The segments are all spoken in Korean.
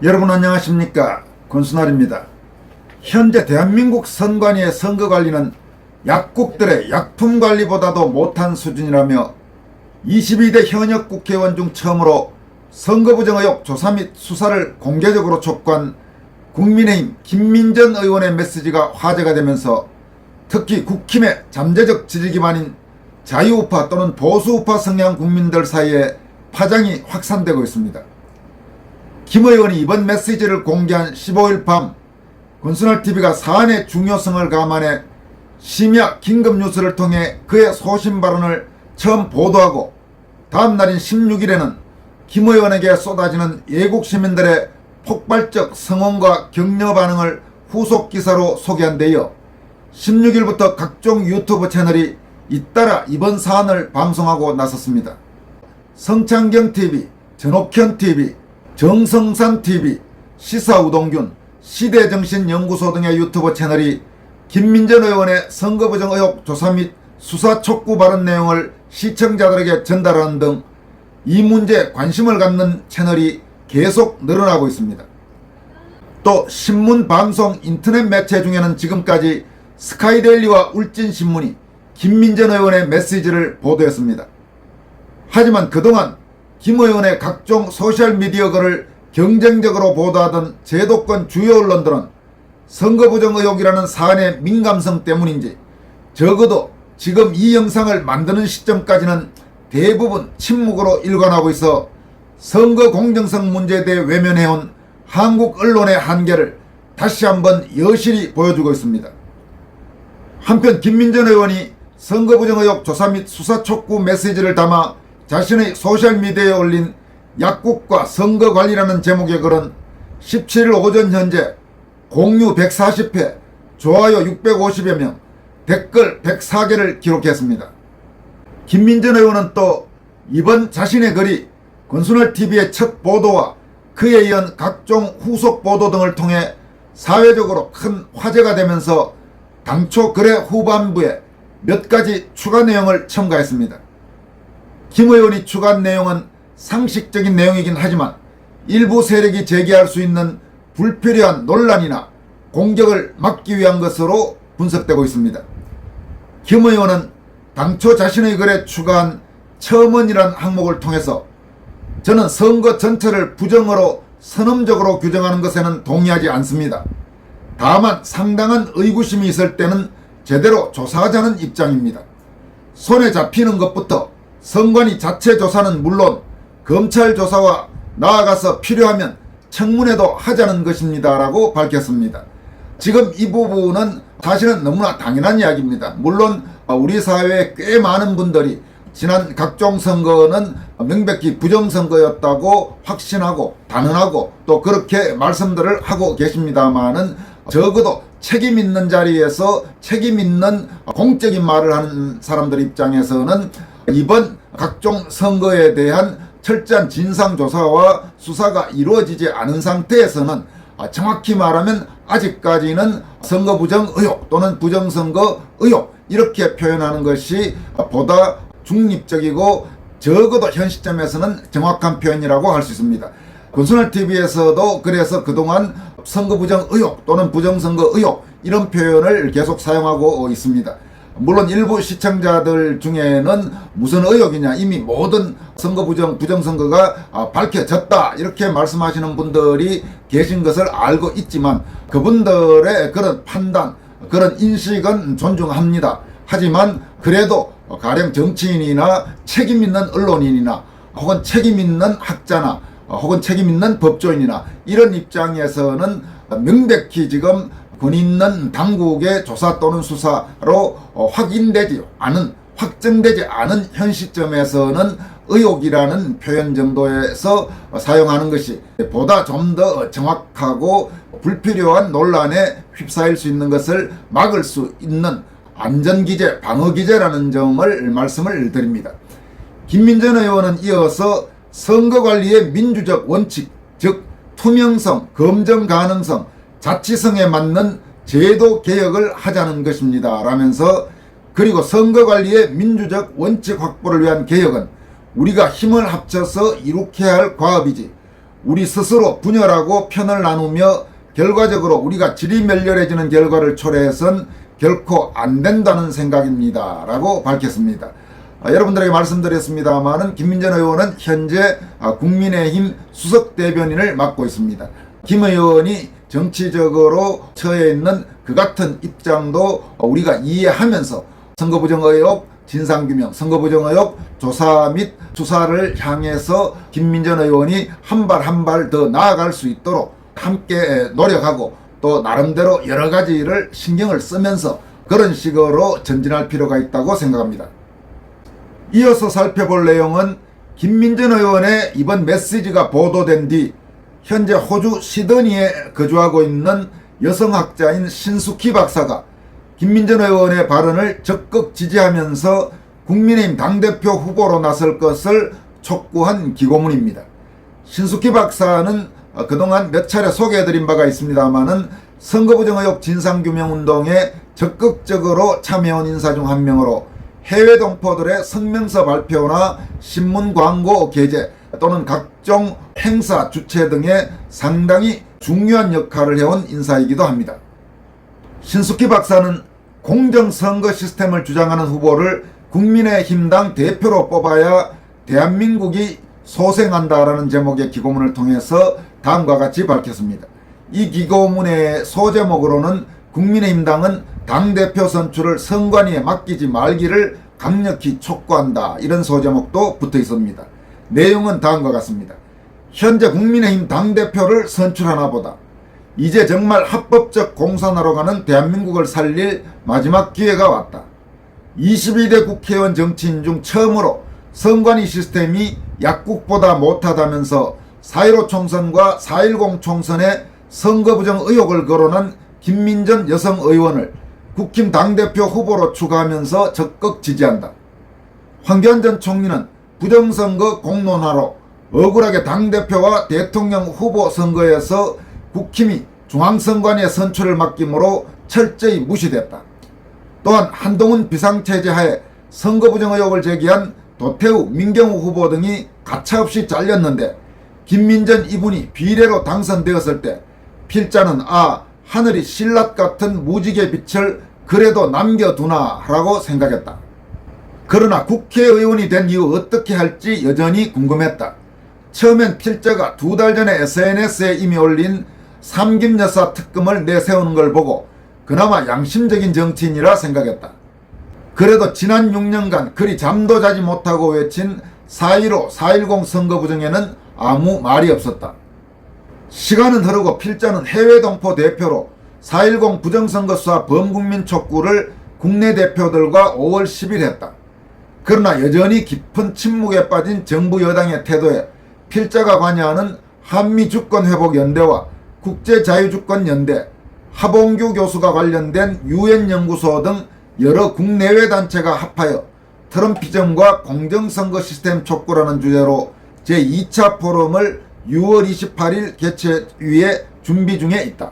여러분 안녕하십니까, 권순할입니다. 현재 대한민국 선관위의 선거관리는 약국들의 약품관리보다도 못한 수준이라며 22대 현역 국회의원 중 처음으로 선거부정 의혹 조사 및 수사를 공개적으로 촉구한 국민의힘 김민전 의원의 메시지가 화제가 되면서 특히 국힘의 잠재적 지지기반인 자유우파 또는 보수우파 성향 국민들 사이에 파장이 확산되고 있습니다. 김 의원이 이번 메시지를 공개한 15일 밤 권순할TV가 사안의 중요성을 감안해 심야 긴급뉴스를 통해 그의 소신 발언을 처음 보도하고 다음 날인 16일에는 김 의원에게 쏟아지는 예국 시민들의 폭발적 성원과 격려 반응을 후속 기사로 소개한 데 이어 16일부터 각종 유튜브 채널이 잇따라 이번 사안을 방송하고 나섰습니다. 성창경TV, 전옥현TV, 정성산TV, 시사우동균, 시대정신연구소 등의 유튜브 채널이 김민전 의원의 선거부정 의혹 조사 및 수사 촉구 발언 내용을 시청자들에게 전달하는 등 이 문제에 관심을 갖는 채널이 계속 늘어나고 있습니다. 또 신문, 방송, 인터넷 매체 중에는 지금까지 스카이데일리와 울진신문이 김민전 의원의 메시지를 보도했습니다. 하지만 그동안 김 의원의 각종 소셜미디어 글을 경쟁적으로 보도하던 제도권 주요 언론들은 선거부정 의혹이라는 사안의 민감성 때문인지 적어도 지금 이 영상을 만드는 시점까지는 대부분 침묵으로 일관하고 있어 선거 공정성 문제에 대해 외면해온 한국 언론의 한계를 다시 한번 여실히 보여주고 있습니다. 한편 김민전 의원이 선거부정 의혹 조사 및 수사 촉구 메시지를 담아 자신의 소셜미디어에 올린 약국과 선거관리라는 제목의 글은 17일 오전 현재 공유 140회, 좋아요 650여 명, 댓글 104개를 기록했습니다. 김민전 의원은 또 이번 자신의 글이 권순할TV의 첫 보도와 그에 이은 각종 후속 보도 등을 통해 사회적으로 큰 화제가 되면서 당초 글의 후반부에 몇 가지 추가 내용을 첨가했습니다. 김 의원이 추가한 내용은 상식적인 내용이긴 하지만 일부 세력이 제기할 수 있는 불필요한 논란이나 공격을 막기 위한 것으로 분석되고 있습니다. 김 의원은 당초 자신의 글에 추가한 첨언이란 항목을 통해서 저는 선거 전체를 부정으로 선언적으로 규정하는 것에는 동의하지 않습니다. 다만 상당한 의구심이 있을 때는 제대로 조사하자는 입장입니다. 손에 잡히는 것부터 선관위 자체 조사는 물론 검찰 조사와 나아가서 필요하면 청문회도 하자는 것입니다 라고 밝혔습니다. 지금 이 부분은 사실은 너무나 당연한 이야기입니다. 물론 우리 사회에 꽤 많은 분들이 지난 각종 선거는 명백히 부정선거였다고 확신하고 단언하고 또 그렇게 말씀들을 하고 계십니다마는 적어도 책임 있는 자리에서 책임 있는 공적인 말을 하는 사람들 입장에서는 이번 각종 선거에 대한 철저한 진상조사와 수사가 이루어지지 않은 상태에서는 정확히 말하면 아직까지는 선거부정 의혹 또는 부정선거 의혹 이렇게 표현하는 것이 보다 중립적이고 적어도 현 시점에서는 정확한 표현이라고 할 수 있습니다. 권순할TV에서도 그래서 그동안 선거부정 의혹 또는 부정선거 의혹 이런 표현을 계속 사용하고 있습니다. 물론 일부 시청자들 중에는 무슨 의혹이냐, 이미 모든 선거부정 부정선거가 밝혀졌다 이렇게 말씀하시는 분들이 계신 것을 알고 있지만 그분들의 그런 판단, 그런 인식은 존중합니다. 하지만 그래도 가령 정치인이나 책임 있는 언론인이나 혹은 책임 있는 학자나 혹은 책임 있는 법조인이나 이런 입장에서는 명백히 지금 권위 있는 당국의 조사 또는 수사로 확인되지 않은, 확정되지 않은 현 시점에서는 의혹이라는 표현 정도에서 사용하는 것이 보다 좀 더 정확하고 불필요한 논란에 휩싸일 수 있는 것을 막을 수 있는 안전기제, 방어기제라는 점을 말씀을 드립니다. 김민전 의원은 이어서 선거관리의 민주적 원칙, 즉 투명성, 검증 가능성, 자치성에 맞는 제도 개혁을 하자는 것입니다 라면서, 그리고 선거관리의 민주적 원칙 확보를 위한 개혁은 우리가 힘을 합쳐서 이룩해야 할 과업이지 우리 스스로 분열하고 편을 나누며 결과적으로 우리가 지리멸렬해지는 결과를 초래해선 결코 안 된다는 생각입니다. 라고 밝혔습니다. 여러분들에게 말씀드렸습니다마는 김민전 의원은 현재 국민의힘 수석대변인을 맡고 있습니다. 김 의원이 정치적으로 처해 있는 그 같은 입장도 우리가 이해하면서 선거부정 의혹 진상규명, 선거부정 의혹 조사 및 수사를 향해서 김민전 의원이 한 발 한 발 더 나아갈 수 있도록 함께 노력하고 또 나름대로 여러 가지를 신경을 쓰면서 그런 식으로 전진할 필요가 있다고 생각합니다. 이어서 살펴볼 내용은 김민전 의원의 이번 메시지가 보도된 뒤 현재 호주 시드니에 거주하고 있는 여성학자인 신숙희 박사가 김민전 의원의 발언을 적극 지지하면서 국민의힘 당대표 후보로 나설 것을 촉구한 기고문입니다. 신숙희 박사는 그동안 몇 차례 소개해드린 바가 있습니다마는 선거부정 의혹 진상규명운동에 적극적으로 참여한 인사 중 한 명으로 해외 동포들의 성명서 발표나 신문 광고 게재 또는 각종 행사 주최 등에 상당히 중요한 역할을 해온 인사이기도 합니다. 신숙희 박사는 공정선거 시스템을 주장하는 후보를 국민의힘당 대표로 뽑아야 대한민국이 소생한다라는 제목의 기고문을 통해서 다음과 같이 밝혔습니다. 이 기고문의 소제목으로는 국민의힘당은 당대표 선출을 선관위에 맡기지 말기를 강력히 촉구한다, 이런 소제목도 붙어 있습니다. 내용은 다음과 같습니다. 현재 국민의힘 당대표를 선출하나 보다. 이제 정말 합법적 공산화로 가는 대한민국을 살릴 마지막 기회가 왔다. 22대 국회의원 정치인 중 처음으로 선관위 시스템이 약국보다 못하다면서 4.15 총선과 4.10 총선에 선거부정 의혹을 거론한 김민전 여성 의원을 국힘 당대표 후보로 추가하면서 적극 지지한다. 황교안 전 총리는 부정선거 공론화로 억울하게 당대표와 대통령 후보 선거에서 국힘이 중앙선관위의 선출을 맡김으로 철저히 무시됐다. 또한 한동훈 비상체제 하에 선거부정 의혹을 제기한 도태우, 민경우 후보 등이 가차없이 잘렸는데 김민전 이분이 비례로 당선되었을 때 필자는 하늘이 신라 같은 무지개 빛을 그래도 남겨두나 라고 생각했다. 그러나 국회의원이 된 이후 어떻게 할지 여전히 궁금했다. 처음엔 필자가 2달 전에 SNS에 이미 올린 삼김여사 특검을 내세우는 걸 보고 그나마 양심적인 정치인이라 생각했다. 그래도 지난 6년간 그리 잠도 자지 못하고 외친 4.15, 4.10 선거 부정에는 아무 말이 없었다. 시간은 흐르고 필자는 해외 동포 대표로 4.10 부정선거 수사 범국민 촉구를 국내 대표들과 5월 10일 했다. 그러나 여전히 깊은 침묵에 빠진 정부 여당의 태도에 필자가 관여하는 한미주권회복연대와 국제자유주권연대, 하봉규 교수가 관련된 유엔연구소 등 여러 국내외 단체가 합하여 트럼피즘과 공정선거 시스템 촉구라는 주제로 제2차 포럼을 6월 28일 개최 위해 준비 중에 있다.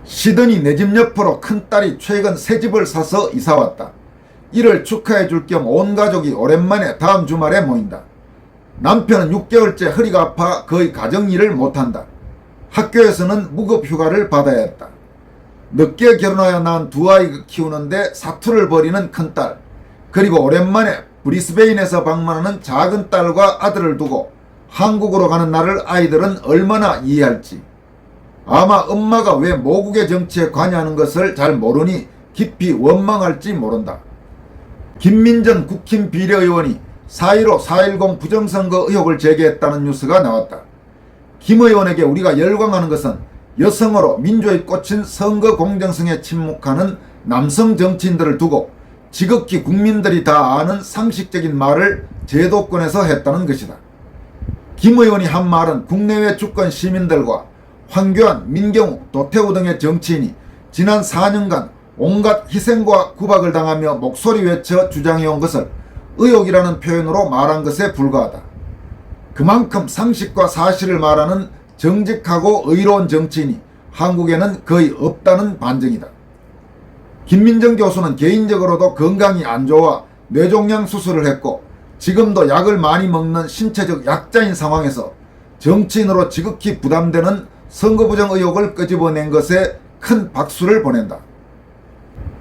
시드니 내 집 옆으로 큰딸이 최근 새 집을 사서 이사왔다. 이를 축하해 줄 겸 온 가족이 오랜만에 다음 주말에 모인다. 남편은 6개월째 허리가 아파 거의 가정일을 못한다. 학교에서는 무급휴가를 받아야 했다. 늦게 결혼하여 낳은 2아이 키우는데 사투를 벌이는 큰딸, 그리고 오랜만에 브리스베인에서 방문하는 작은 딸과 아들을 두고 한국으로 가는 나를 아이들은 얼마나 이해할지. 아마 엄마가 왜 모국의 정치에 관여하는 것을 잘 모르니 깊이 원망할지 모른다. 김민전 국힘 비례의원이 4.15, 4.10 부정선거 의혹을 제기했다는 뉴스가 나왔다. 김 의원에게 우리가 열광하는 것은 여성으로 민주에 꽂힌 선거 공정성에 침묵하는 남성 정치인들을 두고 지극히 국민들이 다 아는 상식적인 말을 제도권에서 했다는 것이다. 김 의원이 한 말은 국내외 주권 시민들과 황교안, 민경우, 도태우 등의 정치인이 지난 4년간 온갖 희생과 구박을 당하며 목소리 외쳐 주장해온 것을 의혹이라는 표현으로 말한 것에 불과하다. 그만큼 상식과 사실을 말하는 정직하고 의로운 정치인이 한국에는 거의 없다는 반증이다. 김민정 교수는 개인적으로도 건강이 안 좋아 뇌종양 수술을 했고 지금도 약을 많이 먹는 신체적 약자인 상황에서 정치인으로 지극히 부담되는 선거부정 의혹을 끄집어낸 것에 큰 박수를 보낸다.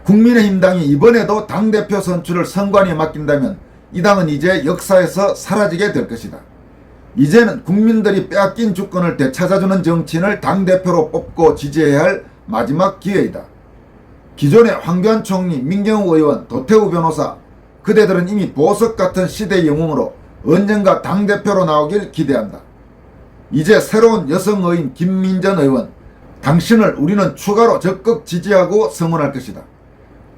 국민의힘당이 이번에도 당대표 선출을 선관위에 맡긴다면 이 당은 이제 역사에서 사라지게 될 것이다. 이제는 국민들이 빼앗긴 주권을 되찾아주는 정치인을 당대표로 뽑고 지지해야 할 마지막 기회이다. 기존의 황교안 총리, 민경욱 의원, 도태우 변호사, 그대들은 이미 보석 같은 시대의 영웅으로 언젠가 당대표로 나오길 기대한다. 이제 새로운 여성의인 김민전 의원, 당신을 우리는 추가로 적극 지지하고 성원할 것이다.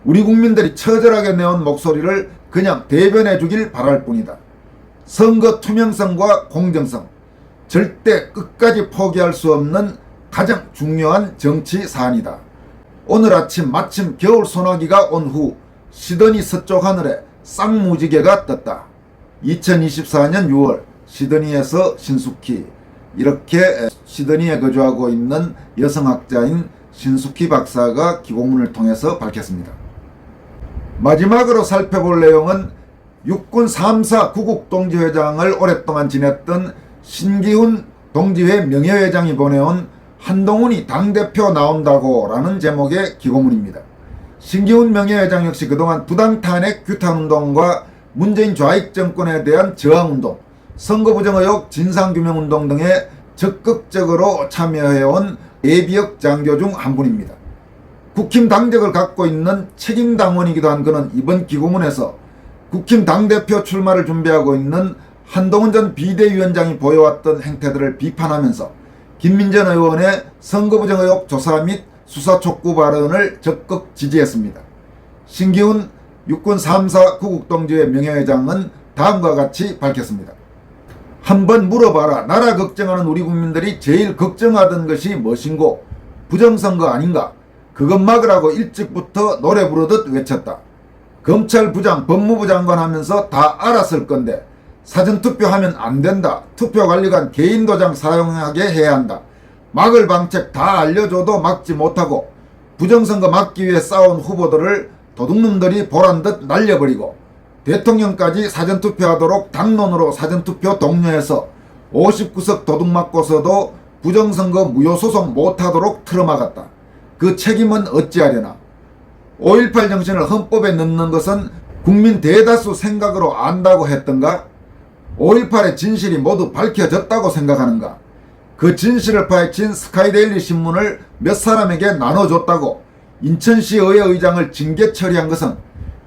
우리 국민들이 처절하게 내온 목소리를 그냥 대변해 주길 바랄 뿐이다. 선거 투명성과 공정성, 절대 끝까지 포기할 수 없는 가장 중요한 정치 사안이다. 오늘 아침 마침 겨울 소나기가 온 후 시드니 서쪽 하늘에 쌍무지개가 떴다. 2024년 6월 시드니에서 신숙희, 이렇게 시드니에 거주하고 있는 여성학자인 신숙희 박사가 기고문을 통해서 밝혔습니다. 마지막으로 살펴볼 내용은 육군 3사 구국동지회장을 오랫동안 지냈던 신기훈 동지회 명예회장이 보내온 한동훈이 당대표 나온다고 라는 제목의 기고문입니다. 신기훈 명예회장 역시 그동안 부당탄핵 규탄운동과 문재인 좌익 정권에 대한 저항운동, 선거부정 의혹 진상규명운동 등에 적극적으로 참여해온 예비역 장교 중 한 분입니다. 국힘 당적을 갖고 있는 책임당원이기도 한 그는 이번 기고문에서 국힘 당대표 출마를 준비하고 있는 한동훈 전 비대위원장이 보여왔던 행태들을 비판하면서 김민전 의원의 선거부정 의혹 조사 및 수사 촉구 발언을 적극 지지했습니다. 신기훈 육군 3사 구국동지회 명예회장은 다음과 같이 밝혔습니다. 한번 물어봐라. 나라 걱정하는 우리 국민들이 제일 걱정하던 것이 무엇인고? 부정선거 아닌가? 그것 막으라고 일찍부터 노래 부르듯 외쳤다. 검찰부장, 법무부 장관 하면서 다 알았을 건데 사전투표하면 안 된다. 투표관리관 개인 도장 사용하게 해야 한다. 막을 방책 다 알려줘도 막지 못하고 부정선거 막기 위해 싸운 후보들을 도둑놈들이 보란듯 날려버리고 대통령까지 사전투표하도록 당론으로 사전투표 독려해서 59석 도둑 맞고서도 부정선거 무효소송 못하도록 틀어막았다. 그 책임은 어찌하려나. 5.18 정신을 헌법에 넣는 것은 국민 대다수 생각으로 안다고 했던가? 5.18의 진실이 모두 밝혀졌다고 생각하는가? 그 진실을 파헤친 스카이데일리 신문을 몇 사람에게 나눠줬다고 인천시의회 의장을 징계 처리한 것은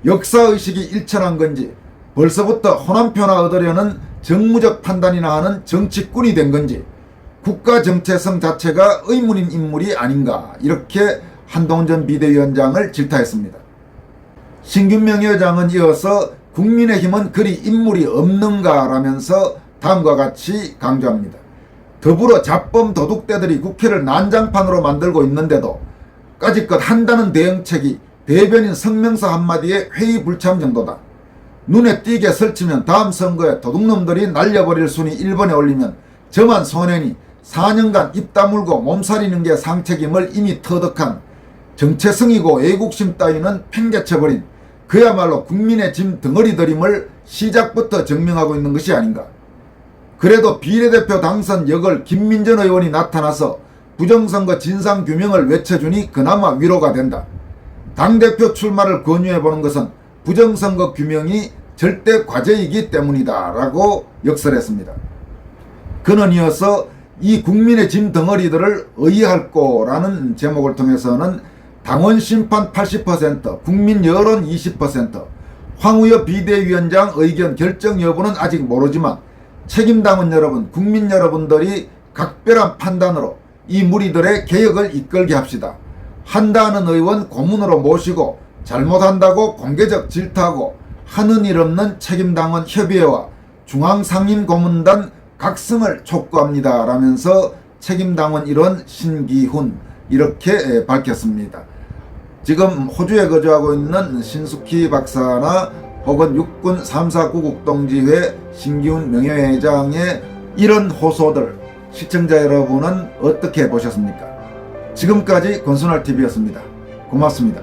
역사의식이 일천한 건지 벌써부터 호남표나 얻으려는 정무적 판단이나 하는 정치꾼이 된 건지 국가 정체성 자체가 의문인 인물이 아닌가, 이렇게 한동훈 전 비대위원장을 질타했습니다. 신균 명예회장은 이어서 국민의힘은 그리 인물이 없는가라면서 다음과 같이 강조합니다. 더불어 잡범 도둑대들이 국회를 난장판으로 만들고 있는데도 까짓것 한다는 대응책이 대변인 성명서 한마디에 회의 불참 정도다. 눈에 띄게 설치면 다음 선거에 도둑놈들이 날려버릴 순위 1번에 올리면 저만 손해니 4년간 입 다물고 몸살이는 게 상책임을 이미 터득한 정체성이고 애국심 따위는 팽개쳐버린 그야말로 국민의 짐 덩어리들임을 시작부터 증명하고 있는 것이 아닌가. 그래도 비례대표 당선 역을 김민전 의원이 나타나서 부정선거 진상규명을 외쳐주니 그나마 위로가 된다. 당대표 출마를 권유해보는 것은 부정선거 규명이 절대 과제이기 때문이다 라고 역설했습니다. 그는 이어서 이 국민의 짐 덩어리들을 의의할꼬 라는 제목을 통해서는 당원 심판 80%, 국민 여론 20%, 황우여 비대위원장 의견 결정 여부는 아직 모르지만 책임당원 여러분, 국민 여러분들이 각별한 판단으로 이 무리들의 개혁을 이끌게 합시다. 한다는 의원 고문으로 모시고 잘못한다고 공개적 질타하고 하는 일 없는 책임당원 협의회와 중앙상임고문단 각성을 촉구합니다 라면서 책임당원 일원 신기훈, 이렇게 밝혔습니다. 지금 호주에 거주하고 있는 신숙희 박사나 혹은 육군 3사 구국동지회 신기훈 명예회장의 이런 호소들, 시청자 여러분은 어떻게 보셨습니까? 지금까지 권순할TV였습니다. 고맙습니다.